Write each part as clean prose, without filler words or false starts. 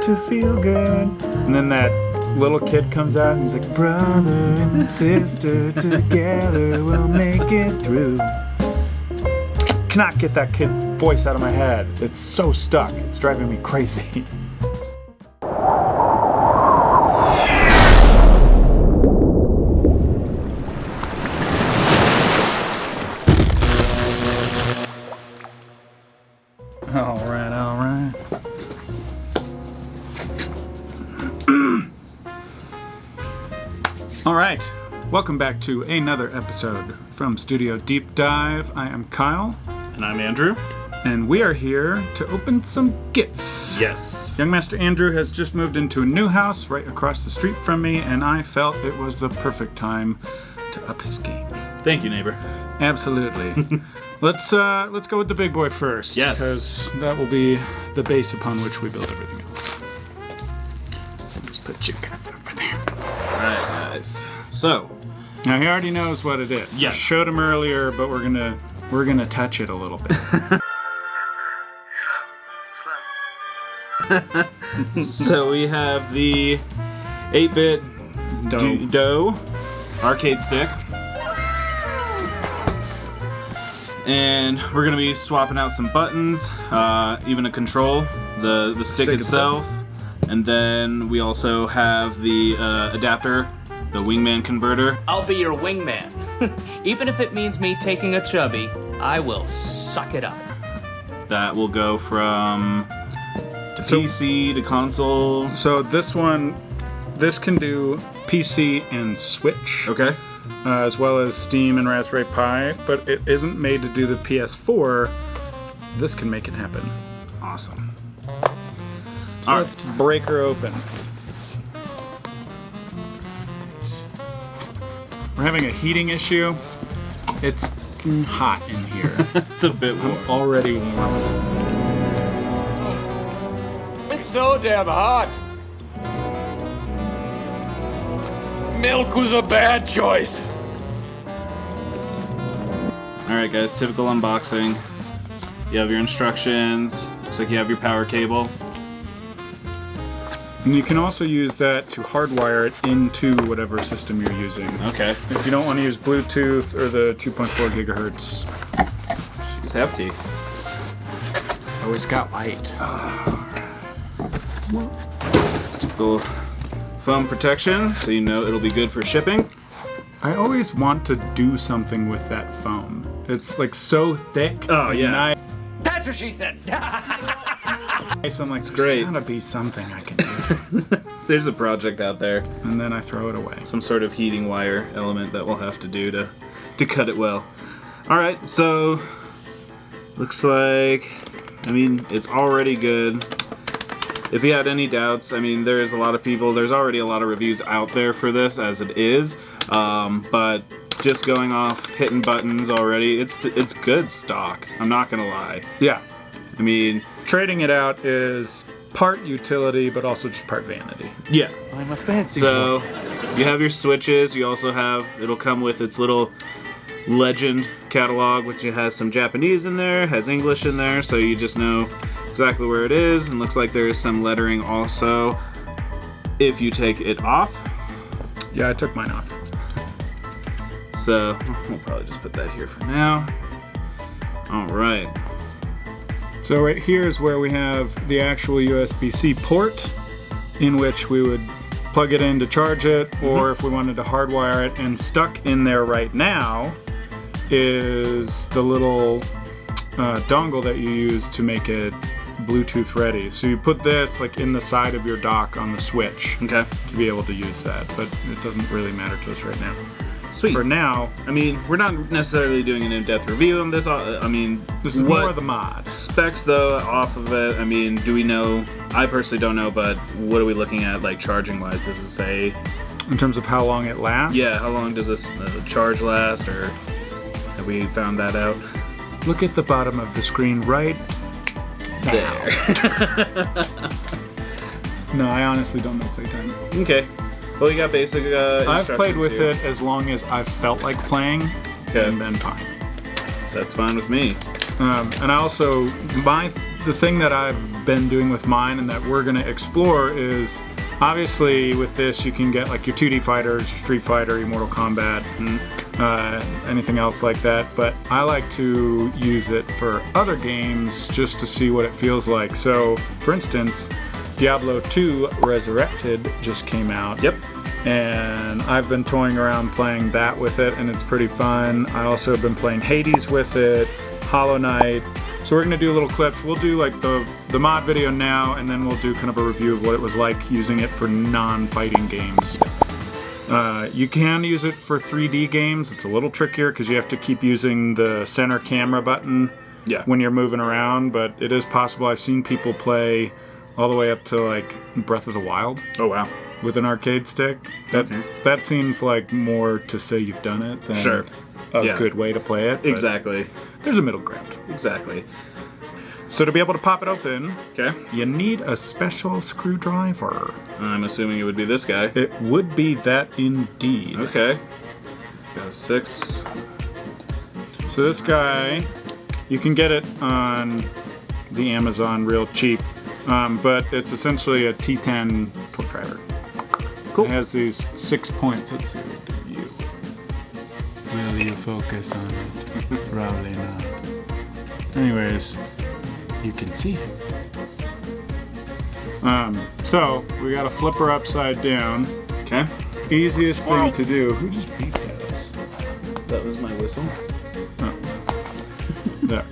to feel good. And then that little kid comes out and he's like, brother and sister, together we'll make it through. Cannot get that kid's voice out of my head. It's so stuck. It's driving me crazy. All right. All right, welcome back to another episode from Studio Deep Dive. I am Kyle. And I'm Andrew. And we are here to open some gifts. Yes. Young Master Andrew has just moved into a new house right across the street from me, and I felt it was the perfect time to up his game. Thank you, neighbor. Absolutely. Let's go with the big boy first. Yes. Because that will be the base upon which we build everything else. Just put you guys over there. Alright, guys. So. Now he already knows what it is. Yeah. I showed him earlier, but we're gonna touch it a little bit. So we have the 8Bitdo arcade stick. And we're gonna be swapping out some buttons, even a control, the stick itself. And then we also have the adapter, the wingman converter. I'll be your wingman. Even if it means me taking a chubby, I will suck it up. That will go from PC to console. So this can do PC and Switch. Okay. As well as Steam and Raspberry Pi, but it isn't made to do the PS4. This can make it happen. Awesome. So let's break her open. We're having a heating issue. It's hot in here. It's a bit warm. I'm already warm. It's so damn hot. Milk was a bad choice. Alright guys, typical unboxing. You have your instructions. Looks like you have your power cable. And you can also use that to hardwire it into whatever system you're using. Okay. If you don't want to use Bluetooth or the 2.4 gigahertz. She's hefty. Always got light. Typical foam protection, so you know it'll be good for shipping. I always want to do something with that foam. It's like so thick. Oh yeah. Nice. That's what she said. I'm like, there's great. gotta be something I can do. There's a project out there. And then I throw it away. Some sort of heating wire element that we'll have to do to cut it well. Alright, so looks like, I mean, it's already good. If you had any doubts, I mean, there's already a lot of reviews out there for this as it is, but just going off hitting buttons already, it's good stock. I'm not gonna lie. Yeah. I mean, Trading it out is part utility, but also just part vanity. yeah. I'm a fancy So you have your switches. You also have, it'll come with its little legend catalog, which it has some Japanese in there, has English in there, so you just know exactly where it is. And looks like there is some lettering also if you take it off. Yeah, I took mine off. So we'll probably just put that here for now. All right. So right here is where we have the actual USB-C port in which we would plug it in to charge it, or if we wanted to hardwire it. And stuck in there right now is the little dongle that you use to make it Bluetooth ready. So you put this like in the side of your dock on the Switch Okay. to be able to use that, but it doesn't really matter to us right now. Sweet. For now, I mean, we're not necessarily doing an in-depth review on this. I mean, this is more of the mod. Specs though off of it, I mean, do we know? I personally don't know, but what are we looking at like charging wise? Does it say? In terms of how long it lasts? Yeah, how long does this charge last, or have we found that out? Look at the bottom of the screen right There. No, I honestly don't know playtime. Okay. Well, you got basic I've played instructions with here. it as long as I've felt like playing, Okay. and been fine. That's fine with me. And I also, my the thing that I've been doing with mine and that we're gonna explore is, obviously with this you can get like your 2D fighters, your Street Fighter, your Mortal Kombat, and anything else like that, but I like to use it for other games just to see what it feels like. So, for instance, Diablo 2 Resurrected just came out. Yep. And I've been toying around playing that with it, and it's pretty fun. I also have been playing Hades with it, Hollow Knight. So we're gonna do little clips. We'll do like the mod video now, and then we'll do kind of a review of what it was like using it for non-fighting games. You can use it for 3D games. It's a little trickier because you have to keep using the center camera button when you're moving around, but it is possible. I've seen people play all the way up to like Breath of the Wild. Oh wow. With an arcade stick. That seems like more to say you've done it than a good way to play it. Exactly. There's a middle ground. Exactly. So to be able to pop it open, Okay. you need a special screwdriver. I'm assuming it would be this guy. It would be that indeed. Okay. Got a 6. So this guy, you can get it on the Amazon real cheap, but it's essentially a T10 torque driver. Cool. It has these 6 points. Let's see, will you focus on it? Probably not. Anyways, you can see. So we got to flip her upside down. Okay. Easiest thing to do. Who just beeped at us? That was my whistle. Oh. There.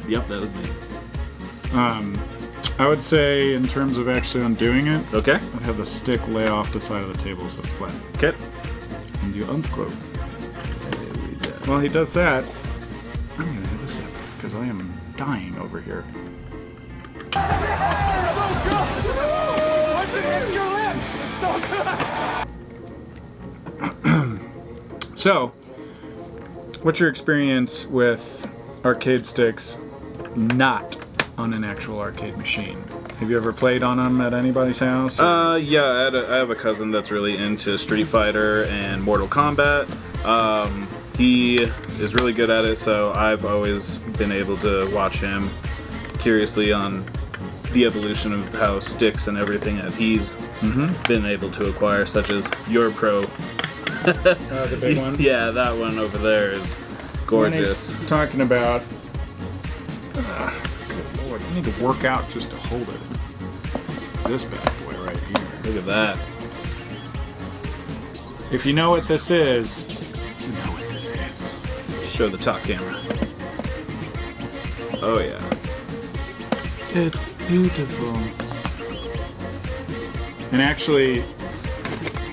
Yep, that was me. I would say in terms of actually undoing it, Okay. I'd have the stick lay off the side of the table so it's flat. Okay. And you unscrew. While he does that, I'm gonna have a sip because I am dying over here. Once it hits your lips, it's so good. So, what's your experience with arcade sticks not on an actual arcade machine? Have you ever played on them at anybody's house? Yeah, I have a cousin that's really into Street Fighter and Mortal Kombat. He is really good at it, so I've always been able to watch him curiously on the evolution of how sticks and everything that he's been able to acquire, such as your Pro. The big one? Yeah, that one over there is gorgeous. When he's talking about, good lord, I need to work out just to hold it. This bad boy right here. Look at that. If you know what this is, you know what this is. Show the top camera. Oh yeah. It's beautiful. And actually,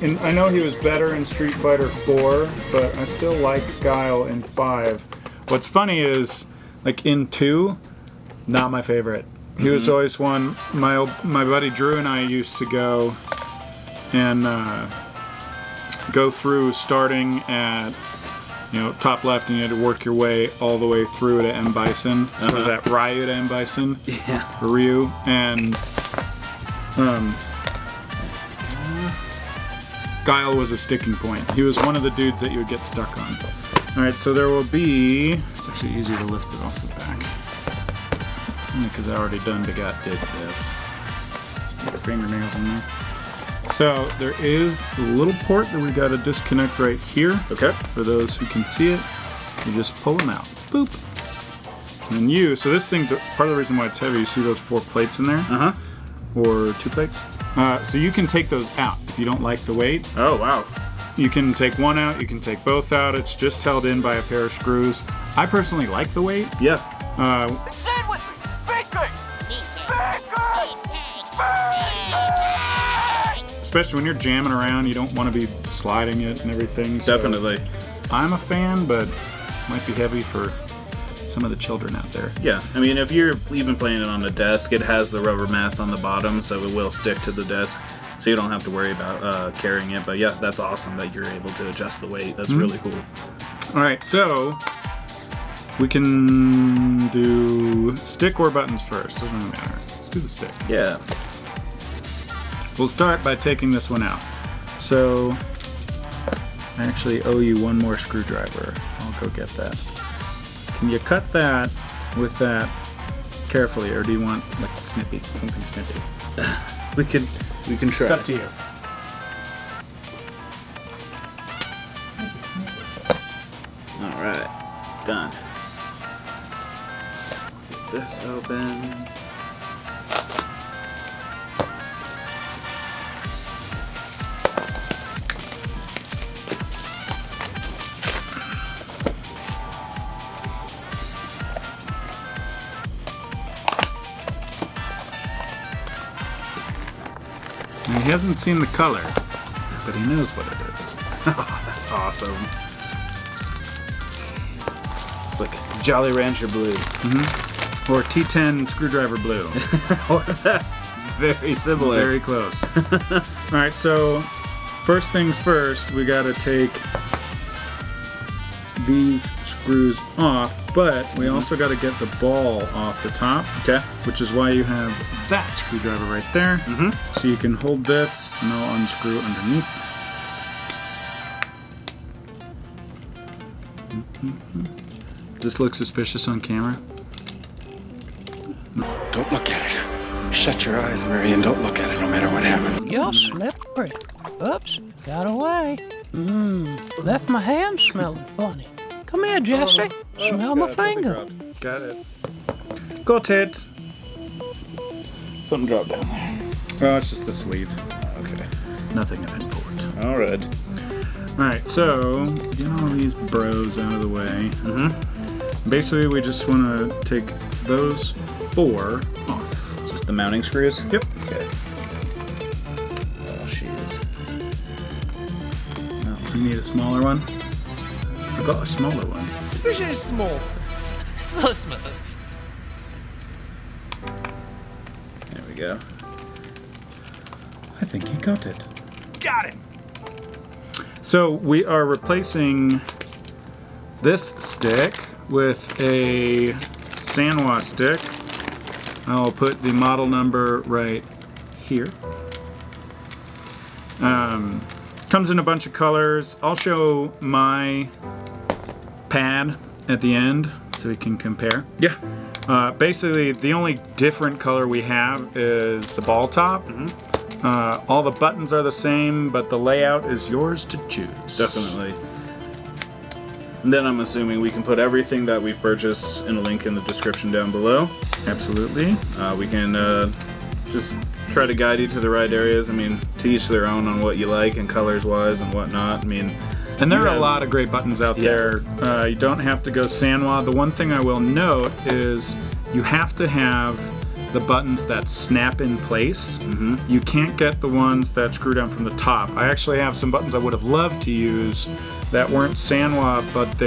I know he was better in Street Fighter 4, but I still like Guile in 5. What's funny is, like in 2, not my favorite. He was always one. My buddy Drew and I used to go and go through starting at top left, and you had to work your way all the way through to M. Bison. So it was at Ryu to M. Bison. Yeah. Or Ryu. And Guile was a sticking point. He was one of the dudes that you would get stuck on. Alright, so there will be... It's actually easier to lift it off the back. Because I already did this. Get the fingernails in there. So there is a little port that we got to disconnect right here. Okay. For those who can see it, you just pull them out. Boop. And so this thing, part of the reason why it's heavy, you see those 4 plates in there? Or 2 plates? So you can take those out if you don't like the weight. Oh, wow. You can take one out, you can take both out. It's just held in by a pair of screws. I personally like the weight. Yeah. Say it with me! Bacon! Especially when you're jamming around, you don't want to be sliding it and everything. So Definitely. I'm a fan, but might be heavy for some of the children out there. Yeah, I mean, if you're even playing it on the desk, it has the rubber mats on the bottom, so it will stick to the desk, so you don't have to worry about carrying it. But yeah, that's awesome that you're able to adjust the weight. That's really cool. All right, so we can do stick or buttons first. Doesn't really matter. Let's do the stick. Yeah. We'll start by taking this one out. So I actually owe you one more screwdriver. I'll go get that. Can you cut that with that carefully, or do you want like snippy, something snippy? We can try. It's up to you. All right, done. Get this open. And he hasn't seen the color, but he knows what it is. Oh, that's awesome. Like Jolly Rancher blue. Or T10 screwdriver blue. Very similar. Very close. Alright, so first things first, we gotta take these screws off, but we also gotta get the ball off the top. Okay. Which is why you have that screwdriver right there. So you can hold this and I'll unscrew underneath. Does this look suspicious on camera? Don't look at it. Shut your eyes, Mary, and don't look at it no matter what happens. You're slippery. Oops, got away. Left my hand smelling funny. Come here, Jesse. Smell my finger. Got it. Got it. Something dropped down there. Oh, it's just the sleeve. Okay. Nothing of import. All right. Alright, so get all these bros out of the way. Basically, we just want to take those 4 off. Just the mounting screws? Yep. Okay. Oh, jeez. We need a smaller one. I've got a smaller one. Especially small. So small. There we go. I think he got it. Got it. So we are replacing this stick with a Sanwa stick. I'll put the model number right here. Comes in a bunch of colors. I'll show my pad at the end so we can compare. Yeah. Basically, the only different color we have is the ball top. All the buttons are the same, but the layout is yours to choose. Definitely. And then I'm assuming we can put everything that we've purchased in a link in the description down below. Absolutely. We can just try to guide you to the right areas. I mean, to each their own on what you like and colors wise and whatnot. I mean, and there are a lot of great buttons out there. You don't have to go Sanwa. The one thing I will note is you have to have the buttons that snap in place. You can't get the ones that screw down from the top. I actually have some buttons I would have loved to use that weren't Sanwa, but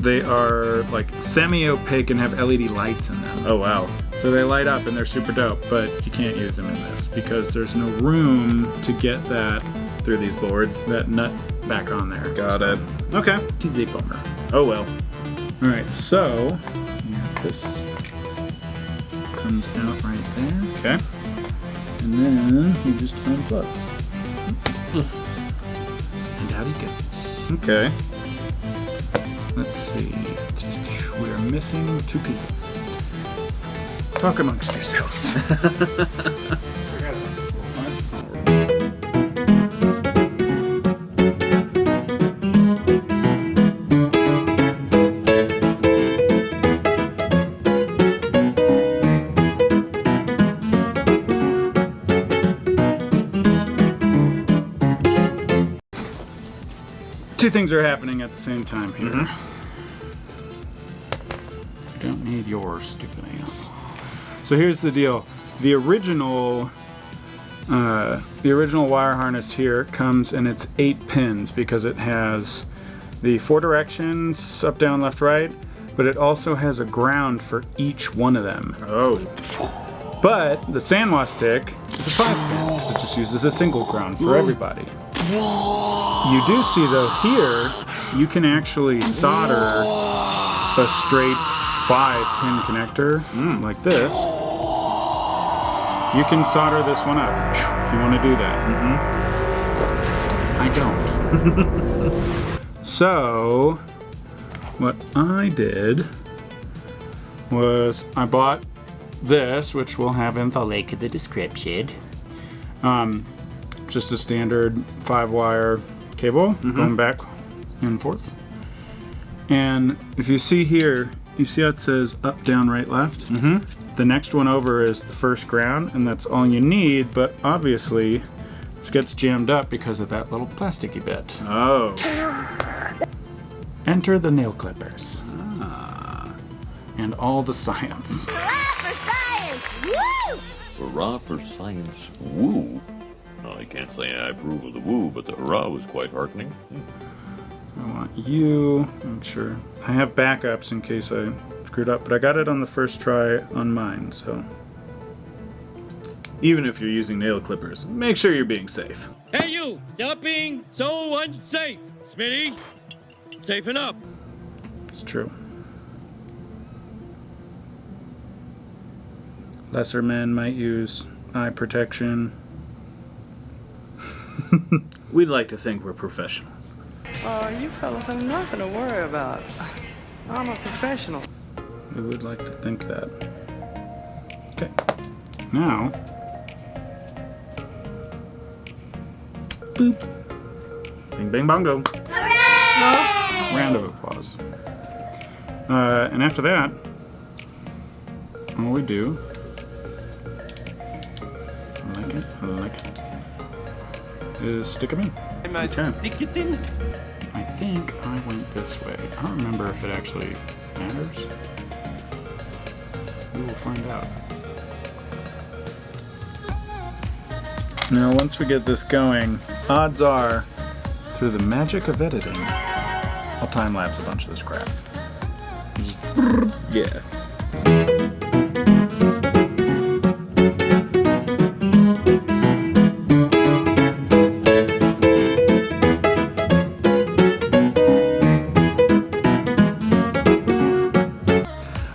they are like semi-opaque and have LED lights in them. oh wow. So they light up and they're super dope, but you can't use them in this because there's no room to get that Through these boards. that nut back on there. Got it. Okay. It's a bummer. Oh well. All right, so this comes out right there, Okay. and then you just unplug. And out he goes. Okay. Let's see. We are missing 2 pieces. Talk amongst yourselves. Two things are happening at the same time here. I don't need your stupid ass. So here's the deal. The original wire harness here comes and it's 8 pins because it has the 4 directions, up, down, left, right, but it also has a ground for each one of them. Oh. But the Sanwa stick is a 5 pin because it just uses a single ground for everybody. You do see though here, you can actually solder a straight 5-pin connector like this. You can solder this one up if you want to do that. I don't. So what I did was I bought this, which we'll have in the link in the description. Just a standard 5-wire cable going back and forth. And if you see here, you see how it says up, down, right, left? The next one over is the first ground, and that's all you need, but obviously this gets jammed up because of that little plasticky bit. Oh. Enter the nail clippers. And all the science. Hurrah for science! Woo! Hurrah for science. Woo. Well, I can't say I approve of the woo, but the hurrah was quite heartening. I want you, make sure. I have backups in case I screwed up, but I got it on the first try on mine, so. Even if you're using nail clippers, make sure you're being safe. Hey, you! Stop being so unsafe, Smitty! Safen up! It's true. Lesser men might use eye protection. We'd like to think we're professionals. You fellas have nothing to worry about. I'm a professional. We would like to think that. Okay. Now. Boop. Bing, bang, bongo. Round of applause. And after that, all we do. I like it. Is stick them in. Okay. Stick it in. I think I went this way. I don't remember if it actually matters. We will find out. Now, once we get this going, odds are, through the magic of editing, I'll time-lapse a bunch of this crap. Yeah.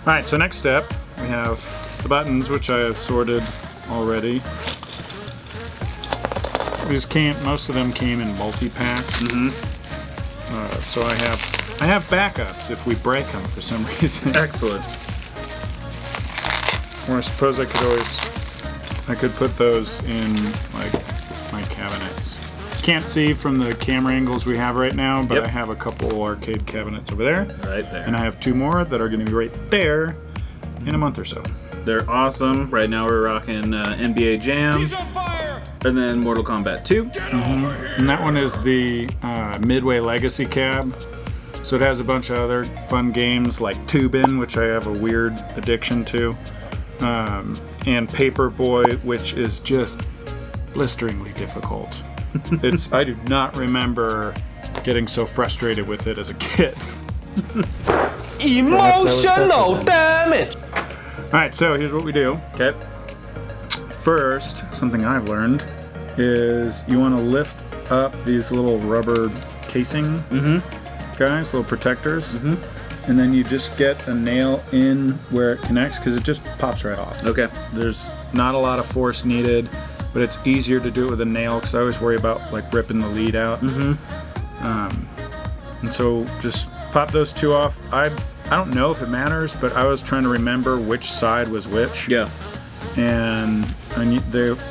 Alright, so next step, we have the buttons, which I have sorted already. Most of them came in multi-packs. So I have backups if we break them for some reason. Excellent. Or I suppose I could put those in like my cabinets. Can't see from the camera angles we have right now, but Yep. I have a couple arcade cabinets over there. Right there. And I have 2 more that are going to be right there in a month or so. They're awesome. Right now we're rocking NBA Jam. He's on fire! And then Mortal Kombat 2. And that one is the Midway Legacy cab. So it has a bunch of other fun games like Tubin, which I have a weird addiction to. And Paperboy, which is just blisteringly difficult. I do not remember getting so frustrated with it as a kid. Emotional damage! Alright, so here's what we do. Okay. First, something I've learned is you want to lift up these little rubber casing guys, little protectors, and then you just get a nail in where it connects because it just pops right off. Okay. There's not a lot of force needed, but it's easier to do it with a nail because I always worry about like ripping the lead out. And so just pop those 2 off. I don't know if it matters, but I was trying to remember which side was which. Yeah. And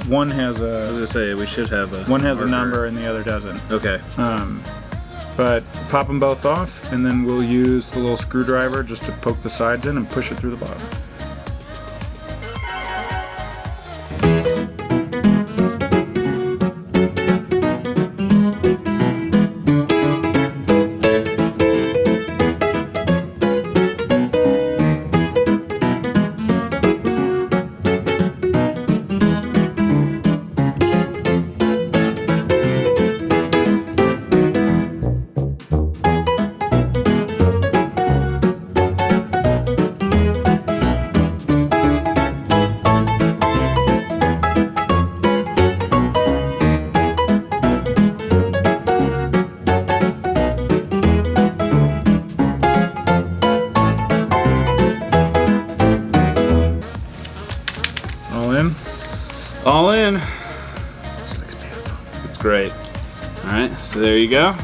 one has I was gonna say we should have a one has marker. a number and the other doesn't. Okay. But pop them both off, and then we'll use the little screwdriver just to poke the sides in and push it through the bottom. All in. It's great. All right, so there you go.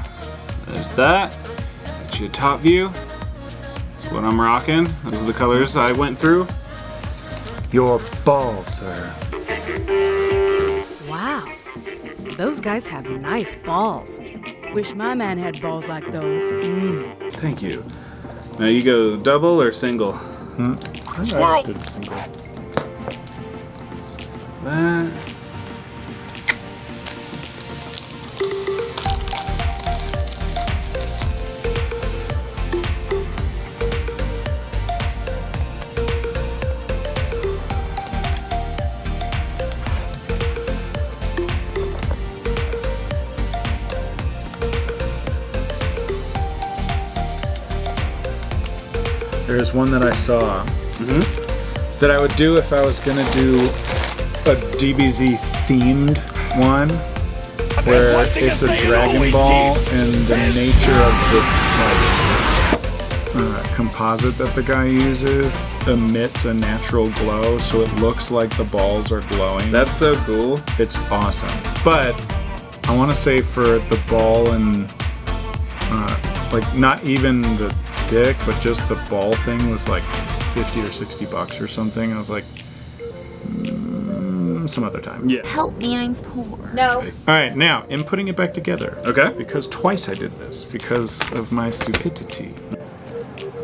There's that. Get you a top view. So what I'm rocking. Those are the colors I went through. Your ball, sir. Wow. Those guys have nice balls. Wish my man had balls like those. Thank you. Now you go double or single? I did single. That. There's one that I saw that I would do if I was gonna do a DBZ themed one, where it's a Dragon Ball and the nature of the composite that the guy uses emits a natural glow, so it looks like the balls are glowing. That's so cool. It's awesome. But I want to say for the ball and like not even the stick, but just the ball thing was like 50 or 60 bucks or something. I was like, some other time. Yeah. Help me, I'm poor. No. All right, now in putting it back together. Okay. Because twice I did this because of my stupidity.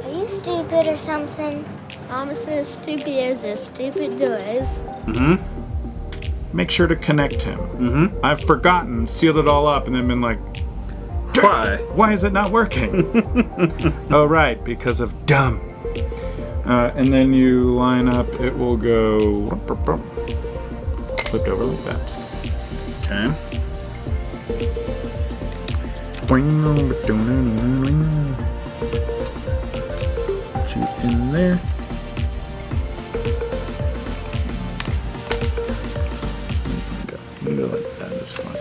Are you stupid or something? I'm as stupid as a stupid does. Make sure to connect him. I've forgotten, sealed it all up, and then been like, why is it not working? Oh, right, because of dumb. And then you line up, it will go flipped over like that. Okay. Shoot in there. Go like that is fine.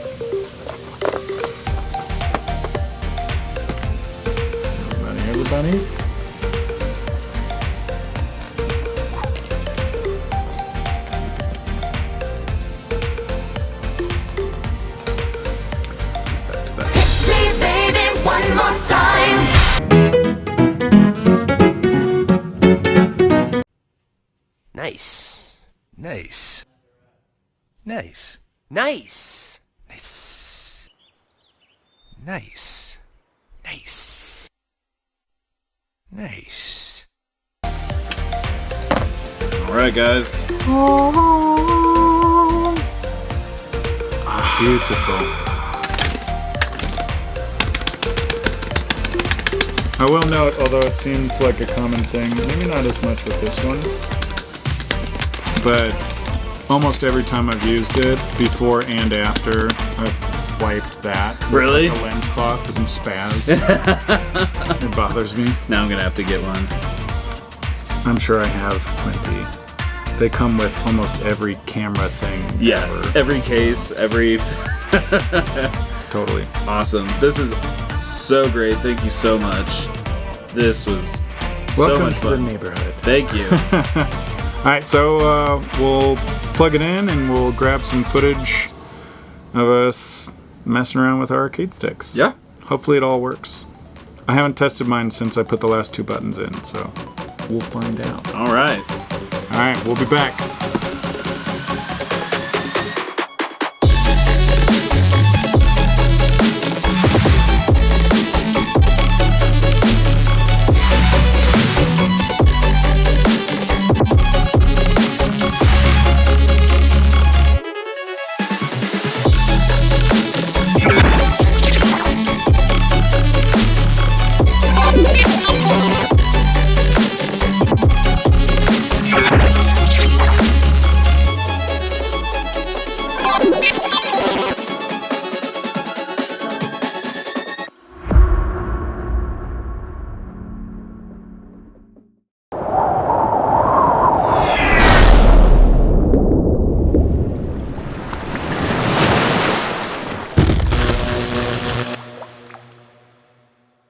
Everybody. Back to that. Hit me, baby, one more time. Nice. Nice. Nice. Nice. Nice. Nice. Nice. All right, guys. Beautiful. I will note, although it seems like a common thing, maybe not as much with this one, but almost every time I've used it, before and after, I've wiped that. Really? Like a lens cloth with some spaz. It bothers me. Now I'm gonna have to get one. I'm sure I have plenty. They come with almost every camera thing ever. Every case, every... Totally. Awesome. This is so great. Thank you so much. This was so much fun. Welcome to the neighborhood. Thank you. Alright, so we'll plug it in and we'll grab some footage of us messing around with our arcade sticks. Yeah. Hopefully it all works. I haven't tested mine since I put the last 2 buttons in, so we'll find out. All right. Alright, we'll be back.